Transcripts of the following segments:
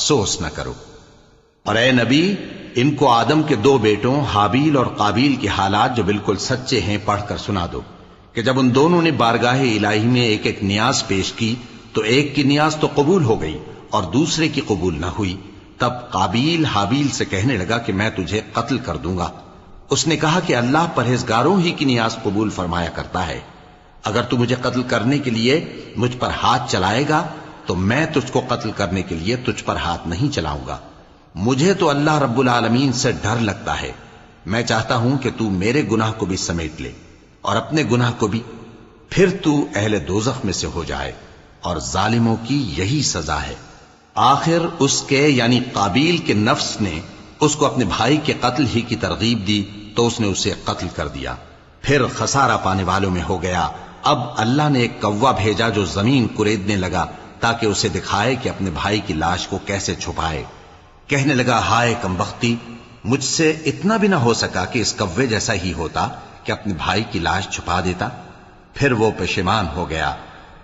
افسوس نہ کرو۔ اور اے نبی، ان کو آدم کے 2 بیٹوں حابیل اور قابیل کے حالات جو بالکل سچے ہیں پڑھ کر سنا دو کہ جب ان دونوں نے بارگاہ الہی میں ایک ایک نیاز پیش کی تو ایک کی نیاز تو قبول ہو گئی اور دوسرے کی قبول نہ ہوئی۔ تب قابیل حابیل سے کہنے لگا کہ میں تجھے قتل کر دوں گا۔ اس نے کہا کہ اللہ پرہیزگاروں ہی کی نیاز قبول فرمایا کرتا ہے، اگر تو مجھے قتل کرنے کے لیے مجھ پر ہاتھ چلائے گا تو میں تجھ کو قتل کرنے کے لیے تجھ پر ہاتھ نہیں چلاؤں گا۔ مجھے تو اللہ رب العالمین سے ڈر لگتا ہے، میں چاہتا ہوں کہ تو میرے گناہ کو بھی سمیٹ لے اور اپنے گناہ کو بھی، پھر تو اہل دوزخ میں سے ہو جائے، اور ظالموں کی یہی سزا ہے۔ آخر اس کے یعنی قابیل کے نفس نے اس کو اپنے بھائی کے قتل ہی کی ترغیب دی تو اس نے اسے قتل کر دیا، پھر خسارہ پانے والوں میں ہو گیا۔ اب اللہ نے ایک کوا بھیجا جو زمین کریدنے لگا تاکہ اسے دکھائے کہ اپنے بھائی کی لاش کو کیسے چھپائے۔ کہنے لگا، ہائے کمبختی، مجھ سے اتنا بھی نہ ہو سکا کہ اس کوے جیسا ہی ہوتا کہ اپنے بھائی کی لاش چھپا دیتا۔ پھر وہ پشیمان ہو گیا۔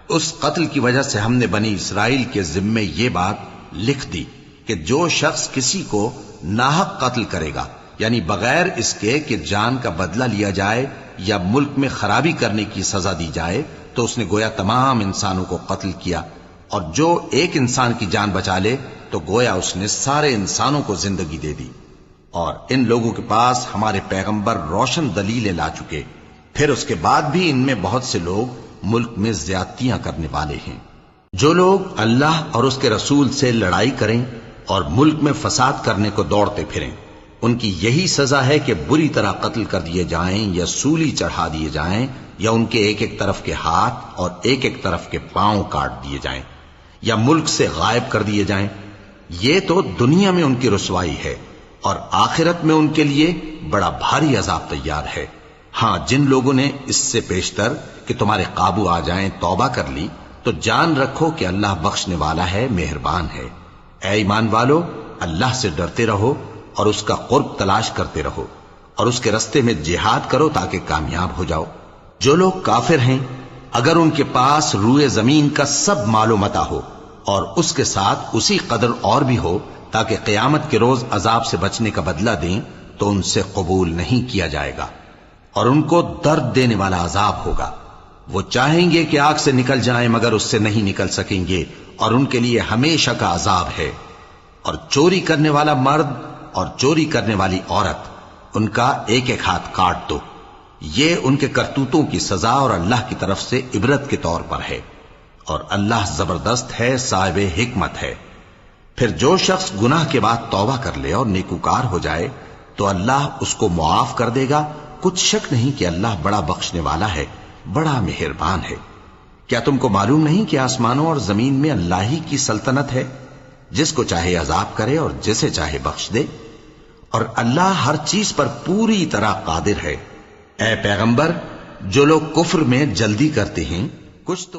اس قتل کی وجہ سے ہم نے بنی اسرائیل کے ذمے یہ بات لکھ دی کہ جو شخص کسی کو ناحق قتل کرے گا، یعنی بغیر اس کے کہ جان کا بدلہ لیا جائے یا ملک میں خرابی کرنے کی سزا دی جائے، تو اس نے گویا تمام انسانوں کو قتل کیا، اور جو ایک انسان کی جان بچا لے تو گویا اس نے سارے انسانوں کو زندگی دے دی۔ اور ان لوگوں کے پاس ہمارے پیغمبر روشن دلیلیں لا چکے، پھر اس کے بعد بھی ان میں بہت سے لوگ ملک میں زیادتیاں کرنے والے ہیں۔ جو لوگ اللہ اور اس کے رسول سے لڑائی کریں اور ملک میں فساد کرنے کو دوڑتے پھریں، ان کی یہی سزا ہے کہ بری طرح قتل کر دیے جائیں یا سولی چڑھا دیے جائیں، یا ان کے ایک ایک طرف کے ہاتھ اور ایک ایک طرف کے پاؤں کاٹ دیے جائیں، یا ملک سے غائب کر دیے جائیں۔ یہ تو دنیا میں ان کی رسوائی ہے، اور آخرت میں ان کے لیے بڑا بھاری عذاب تیار ہے۔ ہاں، جن لوگوں نے اس سے پیشتر کہ تمہارے قابو آ جائیں توبہ کر لی تو جان رکھو کہ اللہ بخشنے والا ہے، مہربان ہے۔ اے ایمان والو، اللہ سے ڈرتے رہو اور اس کا قرب تلاش کرتے رہو، اور اس کے رستے میں جہاد کرو تاکہ کامیاب ہو جاؤ۔ جو لوگ کافر ہیں، اگر ان کے پاس روئے زمین کا سب مال و متاع ہو اور اس کے ساتھ اسی قدر اور بھی ہو تاکہ قیامت کے روز عذاب سے بچنے کا بدلہ دیں، تو ان سے قبول نہیں کیا جائے گا، اور ان کو درد دینے والا عذاب ہوگا۔ وہ چاہیں گے کہ آگ سے نکل جائیں مگر اس سے نہیں نکل سکیں گے، اور ان کے لیے ہمیشہ کا عذاب ہے۔ اور چوری کرنے والا مرد اور چوری کرنے والی عورت، ان کا ایک ایک ہاتھ کاٹ دو، یہ ان کے کرتوتوں کی سزا اور اللہ کی طرف سے عبرت کے طور پر ہے، اور اللہ زبردست ہے، صاحب حکمت ہے۔ پھر جو شخص گناہ کے بعد توبہ کر لے اور نیکوکار ہو جائے تو اللہ اس کو معاف کر دے گا، کچھ شک نہیں کہ اللہ بڑا بخشنے والا ہے، بڑا مہربان ہے۔ کیا تم کو معلوم نہیں کہ آسمانوں اور زمین میں اللہ ہی کی سلطنت ہے، جس کو چاہے عذاب کرے اور جسے چاہے بخش دے، اور اللہ ہر چیز پر پوری طرح قادر ہے۔ اے پیغمبر، جو لوگ کفر میں جلدی کرتے ہیں، کچھ تو